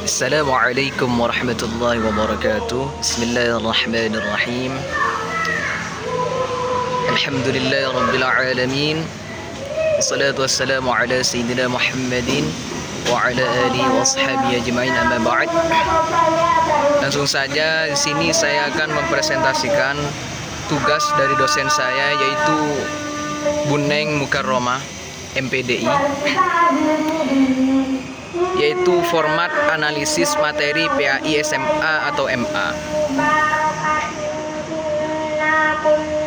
Assalamualaikum warahmatullahi wabarakatuh. Bismillahirrahmanirrahim. Alhamdulillahi rabbil alamin. Wassalatu wassalamu ala sayyidina Muhammadin wa ala alihi wa ashabihi ajma'in, amma ba'd. Langsung saja di sini saya akan mempresentasikan tugas dari dosen saya, yaitu Buneng Mukarromah MPDI, yaitu format analisis materi PAI SMA atau MA,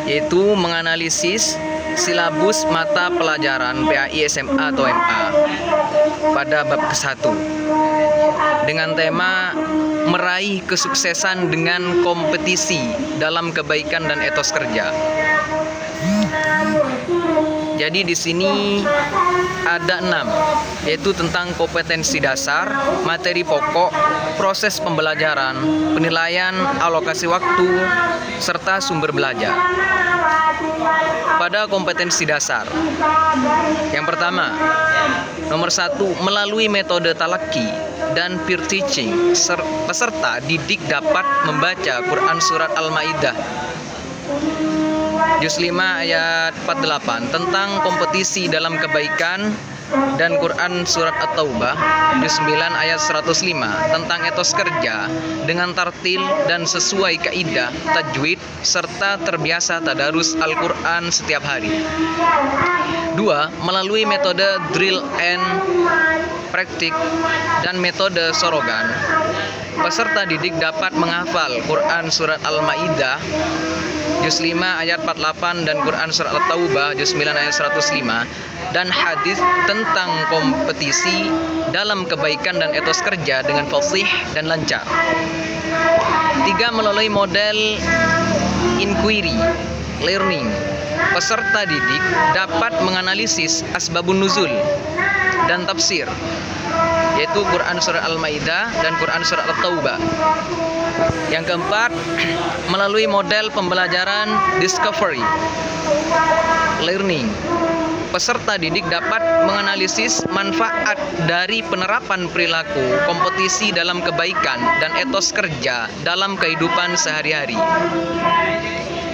yaitu menganalisis silabus mata pelajaran PAI SMA atau MA pada bab ke-1 dengan tema meraih kesuksesan dengan kompetisi dalam kebaikan dan etos kerja. Jadi di sini ada 6, yaitu tentang kompetensi dasar, materi pokok, proses pembelajaran, penilaian, alokasi waktu, serta sumber belajar. Pada kompetensi dasar, yang pertama, nomor 1, melalui metode talaki dan peer teaching, peserta didik dapat membaca Quran Surat Al-Maidah Juz 5 ayat 48 tentang kompetisi dalam kebaikan, dan Quran Surat At-Taubah Juz 9 ayat 105 tentang etos kerja dengan tartil dan sesuai kaidah tajwid serta terbiasa tadarus Al-Quran setiap hari. 2. Melalui metode drill and practice dan metode sorogan, peserta didik dapat menghafal Quran Surat Al-Maidah Juz 5 ayat 48 dan Quran Surat At-Taubah Juz 9 ayat 105 dan hadis tentang kompetisi dalam kebaikan dan etos kerja dengan fasih dan lancar. 3. Melalui model inquiry learning, peserta didik dapat menganalisis asbabun nuzul dan tafsir, yaitu Quran Surat Al-Maidah dan Quran Surat At-Taubah. Yang keempat, melalui model pembelajaran discovery learning, peserta didik dapat menganalisis manfaat dari penerapan perilaku kompetisi dalam kebaikan dan etos kerja dalam kehidupan sehari-hari.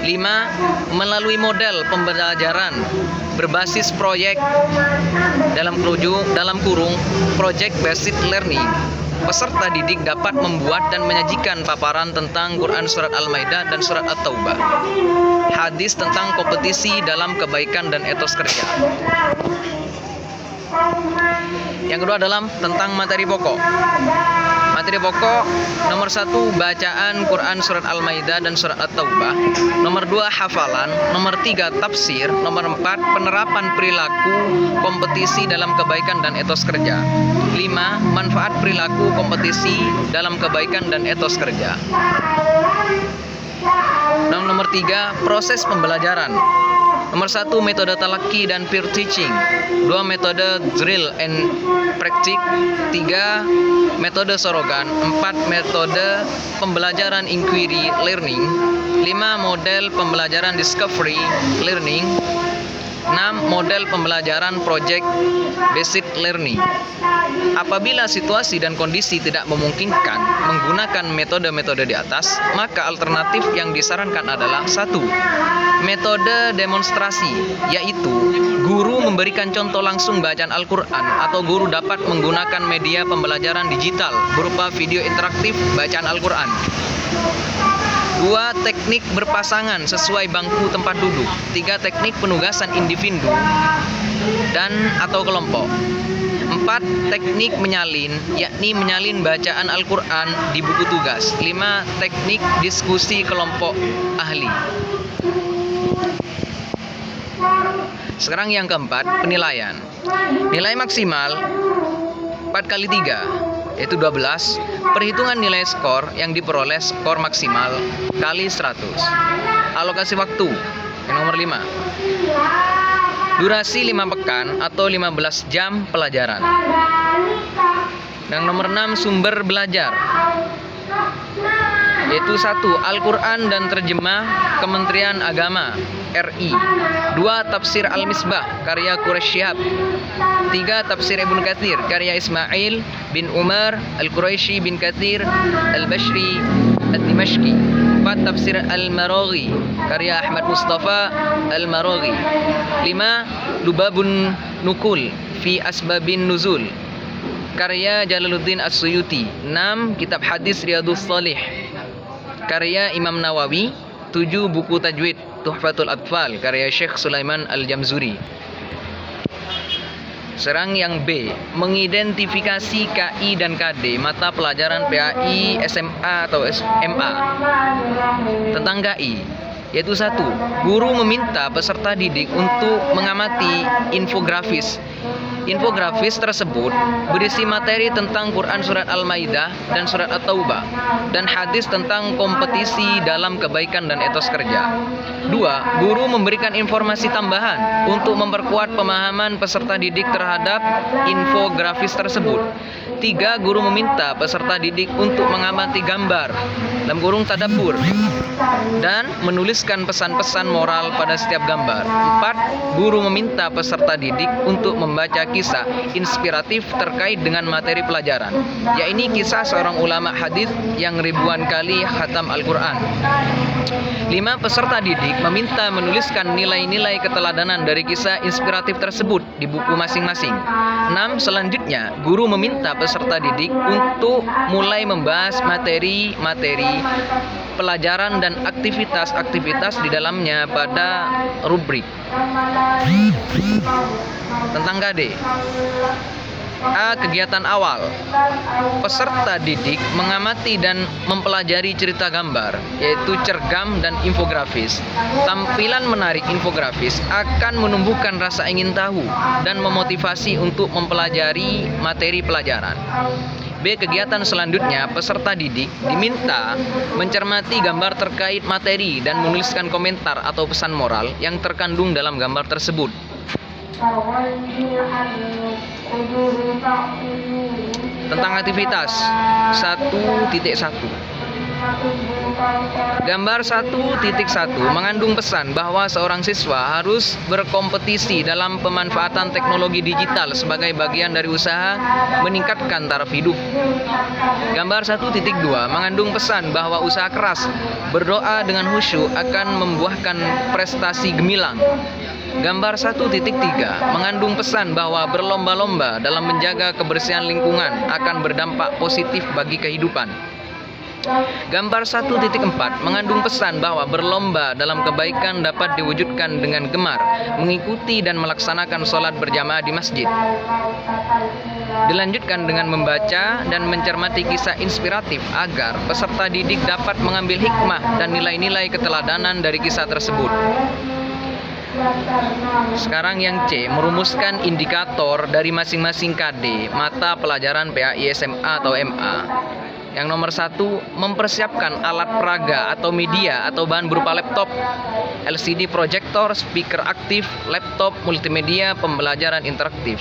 5. Melalui model pembelajaran berbasis proyek dalam kurung project based learning, peserta didik dapat membuat dan menyajikan paparan tentang Quran Surat Al-Maidah dan Surat At-Taubah, hadis tentang kompetisi dalam kebaikan dan etos kerja. Yang kedua adalah tentang materi pokok. Materi pokok nomor 1, bacaan Quran Surat Al-Maidah dan Surat At-Taubah. Nomor 2, hafalan. Nomor 3, tafsir. Nomor 4, penerapan perilaku kompetisi dalam kebaikan dan etos kerja. 5. Manfaat perilaku kompetisi dalam kebaikan dan etos kerja. Nomor 3, proses pembelajaran. Nomor 1, metode talaki dan peer teaching. 2, metode drill and practice. 3, metode sorogan. 4, metode pembelajaran inquiry learning. 5, model pembelajaran discovery learning. 6, model pembelajaran project based learning. Apabila situasi dan kondisi tidak memungkinkan menggunakan metode-metode di atas, maka alternatif yang disarankan adalah 1, metode demonstrasi, yaitu guru memberikan contoh langsung bacaan Al-Quran atau guru dapat menggunakan media pembelajaran digital berupa video interaktif bacaan Al-Quran. 2, teknik berpasangan sesuai bangku tempat duduk. 3, teknik penugasan individu dan atau kelompok. 4, teknik menyalin, yakni menyalin bacaan Al-Quran di buku tugas. 5, teknik diskusi kelompok ahli. Sekarang yang keempat, penilaian. Nilai maksimal 4x3 yaitu 12. Perhitungan nilai skor yang diperoleh skor maksimal kali 100. Alokasi waktu yang nomor 5. Durasi 5 pekan atau 15 jam pelajaran. Dan nomor 6, sumber belajar, yaitu 1, Al-Quran dan terjemah Kementerian Agama. RI. 2. Tafsir Al-Misbah karya Quraisy Shihab. 3. Tafsir Ibnu Katsir karya Ismail bin Umar Al-Quraisy bin Katsir Al-Bashri Ad-Dimashqi. 4. Tafsir Al-Maraghi karya Ahmad Mustafa Al-Maraghi. 5. Lubabun Nukul fi Asbabin Nuzul karya Jalaluddin As-Suyuti. 6. Kitab Hadis Riyadhus Shalih karya Imam Nawawi. 7. Buku Tajwid Tuhfatul Atfal karya Syekh Sulaiman Al-Jamzuri. Serang yang B, mengidentifikasi KI dan KD mata pelajaran PAI, SMA atau SMA. Tentang KI, yaitu 1. Guru meminta peserta didik untuk mengamati infografis. Infografis tersebut berisi materi tentang Quran Surat Al-Maidah dan Surat At-Taubah dan hadis tentang kompetisi dalam kebaikan dan etos kerja. 2. Guru memberikan informasi tambahan untuk memperkuat pemahaman peserta didik terhadap infografis tersebut. 3. Guru meminta peserta didik untuk mengamati gambar dalam kurung tadabbur dan menuliskan pesan-pesan moral pada setiap gambar. 4. Guru meminta peserta didik untuk membaca kisah inspiratif terkait dengan materi pelajaran, yaitu kisah seorang ulama hadis yang ribuan kali khatam Al-Quran. 5. Peserta didik meminta menuliskan nilai-nilai keteladanan dari kisah inspiratif tersebut di buku masing-masing. 6. Selanjutnya, guru meminta peserta didik untuk mulai membahas materi-materi pelajaran dan aktivitas-aktivitas di dalamnya pada rubrik. Tentang KD. A. Kegiatan awal. Peserta didik mengamati dan mempelajari cerita gambar, yaitu cergam dan infografis. Tampilan menarik infografis akan menumbuhkan rasa ingin tahu dan memotivasi untuk mempelajari materi pelajaran. B. Kegiatan selanjutnya, peserta didik diminta mencermati gambar terkait materi dan menuliskan komentar atau pesan moral yang terkandung dalam gambar tersebut. Tentang aktivitas 1.1. Gambar 1.1 mengandung pesan bahwa seorang siswa harus berkompetisi dalam pemanfaatan teknologi digital sebagai bagian dari usaha meningkatkan taraf hidup. Gambar 1.2 mengandung pesan bahwa usaha keras, berdoa dengan khusyuk akan membuahkan prestasi gemilang. Gambar 1.3 mengandung pesan bahwa berlomba-lomba dalam menjaga kebersihan lingkungan akan berdampak positif bagi kehidupan. Gambar 1.4 mengandung pesan bahwa berlomba dalam kebaikan dapat diwujudkan dengan gemar, mengikuti dan melaksanakan sholat berjamaah di masjid. Dilanjutkan dengan membaca dan mencermati kisah inspiratif agar peserta didik dapat mengambil hikmah dan nilai-nilai keteladanan dari kisah tersebut. Sekarang yang C, merumuskan indikator dari masing-masing KD mata pelajaran PAI, SMA atau MA. Yang nomor 1, mempersiapkan alat peraga atau media atau bahan berupa laptop, LCD proyektor, speaker aktif, laptop, multimedia, pembelajaran interaktif,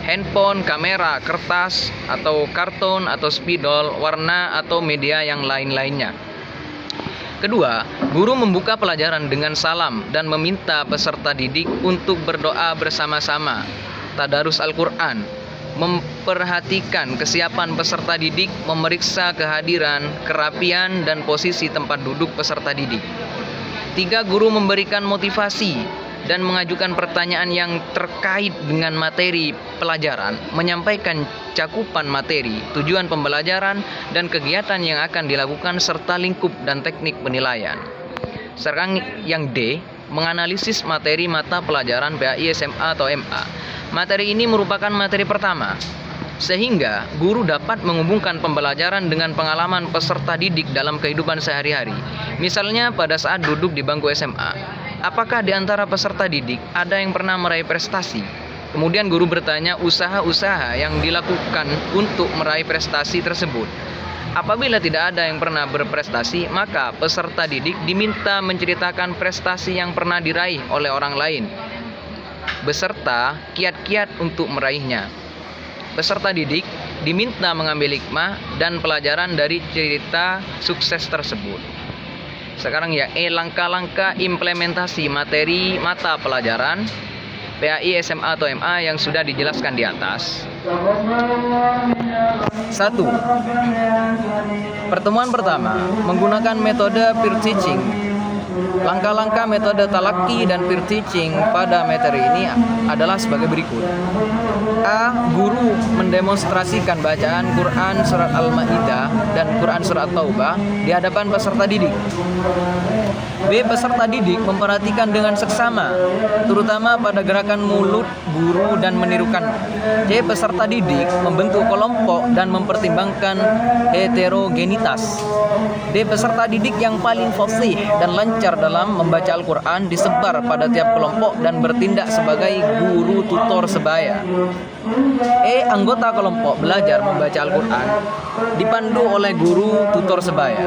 handphone, kamera, kertas atau karton atau spidol, warna atau media yang lain-lainnya. Kedua, guru membuka pelajaran dengan salam dan meminta peserta didik untuk berdoa bersama-sama, tadarus Al-Quran, memperhatikan kesiapan peserta didik, memeriksa kehadiran, kerapian, dan posisi tempat duduk peserta didik. 3. Guru memberikan motivasi dan mengajukan pertanyaan yang terkait dengan materi pelajaran, menyampaikan cakupan materi, tujuan pembelajaran, dan kegiatan yang akan dilakukan serta lingkup dan teknik penilaian. Sekarang yang D, menganalisis materi mata pelajaran PAI, SMA atau MA. Materi ini merupakan materi pertama, sehingga guru dapat menghubungkan pembelajaran dengan pengalaman peserta didik dalam kehidupan sehari-hari. Misalnya pada saat duduk di bangku SMA. Apakah di antara peserta didik ada yang pernah meraih prestasi? Kemudian guru bertanya usaha-usaha yang dilakukan untuk meraih prestasi tersebut. Apabila tidak ada yang pernah berprestasi, maka peserta didik diminta menceritakan prestasi yang pernah diraih oleh orang lain, beserta kiat-kiat untuk meraihnya. Peserta didik diminta mengambil hikmah dan pelajaran dari cerita sukses tersebut. Sekarang ya langkah-langkah implementasi materi mata pelajaran PAI, SMA atau MA yang sudah dijelaskan di atas. 1. Pertemuan pertama menggunakan metode peer teaching. Langkah-langkah metode talaki dan peer teaching pada materi ini adalah sebagai berikut. A. Guru mendemonstrasikan bacaan Quran Surat Al-Ma'idah dan Quran Surat Taubah di hadapan peserta didik. B. Peserta didik memperhatikan dengan seksama, terutama pada gerakan mulut guru dan menirukan. C. Peserta didik membentuk kelompok dan mempertimbangkan heterogenitas. D. Peserta didik yang paling fasih dan lancar dalam membaca Al-Quran disebar pada tiap kelompok dan bertindak sebagai guru tutor sebaya. E. Anggota kelompok belajar membaca Al-Quran dipandu oleh guru tutor sebaya.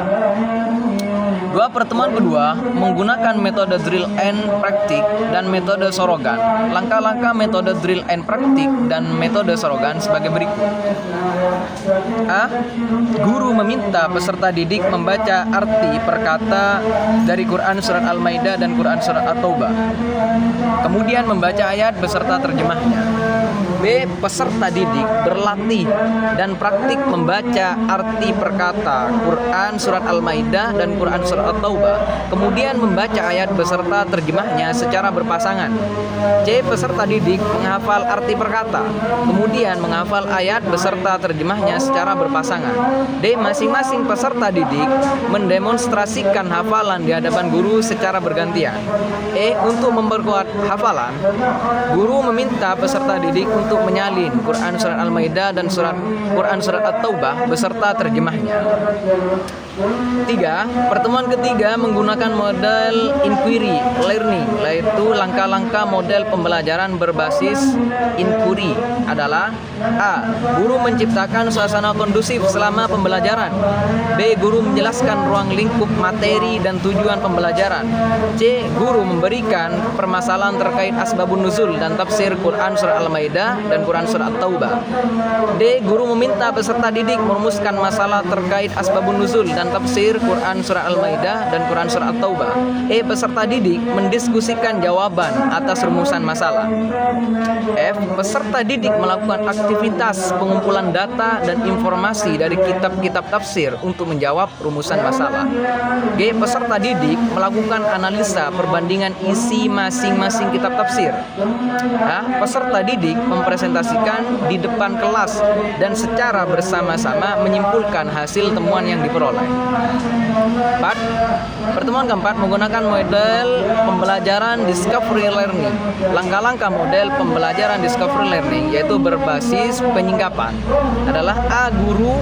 2. Pertemuan kedua menggunakan metode drill and praktik dan metode sorogan. Langkah-langkah metode drill and praktik dan metode sorogan sebagai berikut. A. Guru meminta peserta didik membaca arti per kata dari Quran Surat Al-Maidah dan Quran Surat At-Taubah, kemudian membaca ayat beserta terjemahnya. B. Peserta didik berlatih dan praktik membaca arti per kata Quran Surat Al-Maidah dan Quran Surat At-Taubah, kemudian membaca ayat beserta terjemahnya secara berpasangan. C. Peserta didik menghafal arti per kata, kemudian menghafal ayat beserta terjemahnya secara berpasangan. D. Masing-masing peserta didik mendemonstrasikan hafalan di hadapan guru secara bergantian. E. Untuk memperkuat hafalan, guru meminta peserta didik untuk menyalin Quran Surat Al-Maidah dan Quran Surat At-Taubah beserta terjemahnya. 3. Pertemuan ketiga menggunakan model inquiry learning, yaitu langkah-langkah model pembelajaran berbasis inquiry adalah: A. Guru menciptakan suasana kondusif selama pembelajaran. B. Guru menjelaskan ruang lingkup materi dan tujuan pembelajaran. C. Guru memberikan permasalahan terkait asbabun nuzul dan tafsir Quran Surat Al-Maidah dan Quran Surat At-Taubah. D. Guru meminta peserta didik merumuskan masalah terkait asbabun nuzul dan tafsir Quran Surat Al-Maidah dan Quran Surat At-Taubah. E. Peserta didik mendiskusikan jawaban atas rumusan masalah. F. Peserta didik melakukan aktivitas pengumpulan data dan informasi dari kitab-kitab tafsir untuk menjawab rumusan masalah. G. Peserta didik melakukan analisa perbandingan isi masing-masing kitab tafsir. H. Peserta didik mempresentasikan di depan kelas dan secara bersama-sama menyimpulkan hasil temuan yang diperoleh. 4. Pertemuan keempat menggunakan model pembelajaran discovery learning. Langkah-langkah model pembelajaran discovery learning yaitu berbasis penyingkapan adalah: A. Guru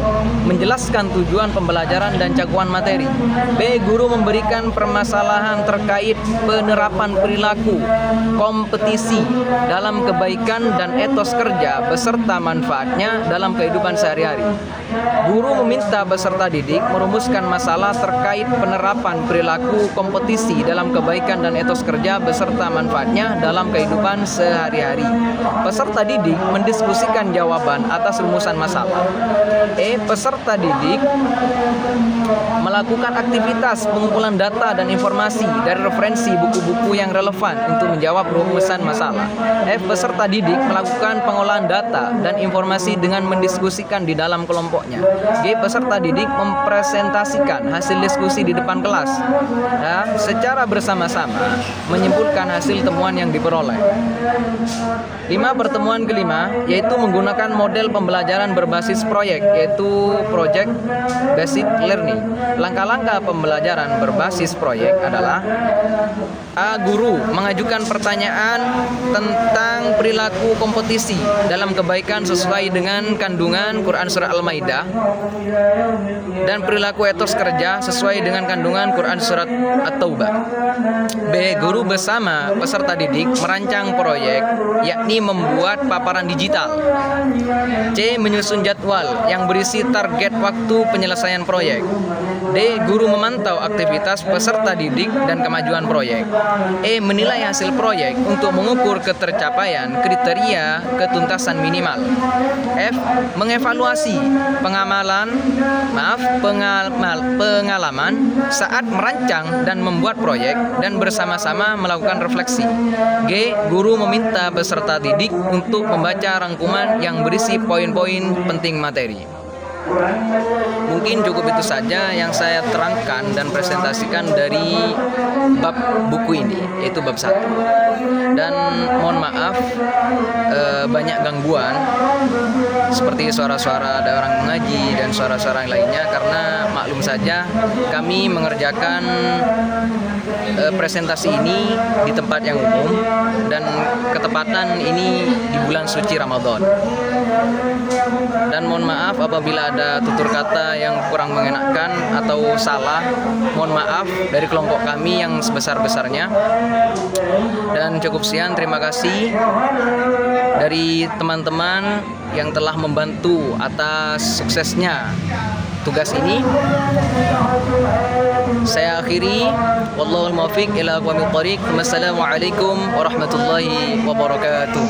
menjelaskan tujuan pembelajaran dan cakupan materi. B. Guru memberikan permasalahan terkait penerapan perilaku kompetisi dalam kebaikan dan etos kerja beserta manfaatnya dalam kehidupan sehari-hari. Guru meminta peserta didik merumuskan masalah terkait penerapan perilaku kompetisi dalam kebaikan dan etos kerja beserta manfaatnya dalam kehidupan sehari-hari. Peserta didik mendiskusikan jawaban atas rumusan masalah. E. Peserta didik melakukan aktivitas pengumpulan data dan informasi dari referensi buku-buku yang relevan untuk menjawab rumusan masalah. F. Peserta didik melakukan pengolahan data dan informasi dengan mendiskusikan di dalam kelompoknya. G. Peserta didik mempresentasikan hasil diskusi di depan kelas. Secara bersama-sama menyimpulkan hasil temuan yang diperoleh. 5. Pertemuan kelima yaitu menggunakan model pembelajaran berbasis proyek, yaitu project based learning. Langkah-langkah pembelajaran berbasis proyek adalah: A. Guru mengajukan pertanyaan tentang perilaku kompetisi dalam kebaikan sesuai dengan kandungan Quran Surah Al-Maidah dan perilaku etos kerja sesuai dengan kandungan Quran Surat At-Taubah. B. Guru bersama peserta didik merancang proyek, yakni membuat paparan digital. C. Menyusun jadwal yang berisi target waktu penyelesaian proyek. D. Guru memantau aktivitas peserta didik dan kemajuan proyek. E. Menilai hasil proyek untuk mengukur ketercapaian kriteria hingga ketuntasan minimal. F. Mengevaluasi pengalaman saat merancang dan membuat proyek dan bersama-sama melakukan refleksi. G. Guru meminta peserta didik untuk membaca rangkuman yang berisi poin-poin penting materi. Mungkin cukup itu saja yang saya terangkan dan presentasikan dari bab buku ini, yaitu bab 1. Dan mohon maaf banyak gangguan seperti suara-suara ada orang mengaji dan suara-suara yang lainnya, karena maklum saja kami mengerjakan presentasi ini di tempat yang umum dan ketepatan ini di bulan suci Ramadan. Dan mohon maaf apabila ada tutur kata yang kurang mengenakan atau salah, mohon maaf dari kelompok kami yang sebesar-besarnya. Dan cukup sekian, terima kasih dari teman-teman yang telah membantu atas suksesnya tugas ini. Saya akhiri, wallahul muwaffiq ila aqwamit thoriq. Wassalamualaikum warahmatullahi wabarakatuh.